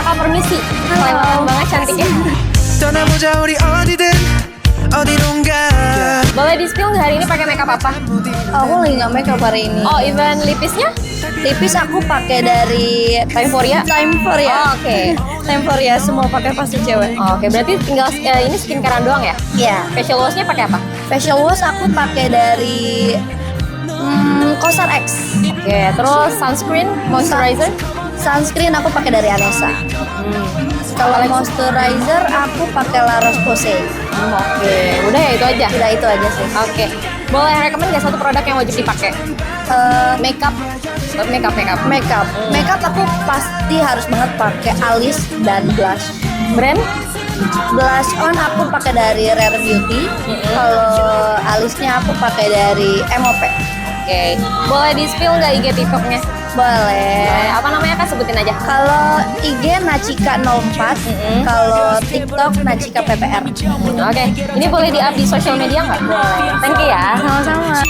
kakak permisi. Kelewatan banget cantiknya. 떠나보자 우리 어디론가. Boleh di spill nggak hari ini pakai makeup apa? Aku lagi nggak makeup hari ini. Oh, even lipisnya? Lipis aku pakai dari Timeforia? Timeforia. Oh, oke. Timeforia semua pakai pasti cewek. Oh, oke, berarti tinggal ini skincarean doang ya? Iya. Facial wash-nya pakai apa? Facial wash aku pakai dari Cosar X. Oke, terus sunscreen, moisturizer? Sunscreen aku pakai dari Anessa. Kalau moisturizer aku pakai La Roche-Posay. Oke, udah ya itu aja? Udah itu aja sih. Oke, boleh rekomend nggak satu produk yang wajib dipakai? Makeup, Makeup. aku pasti harus banget pakai alis dan blush. Brand? Blush on aku pakai dari Rare Beauty. Kalau alisnya aku pakai dari MOP. Oke, boleh di spill nggak IG TikToknya? Boleh. Apa namanya kan sebutin aja. Kalau IG Nachika 04, kalau TikTok Nachika PPR. Oke, ini boleh di-up di sosial media nggak? Boleh. Thank you ya. Sama-sama.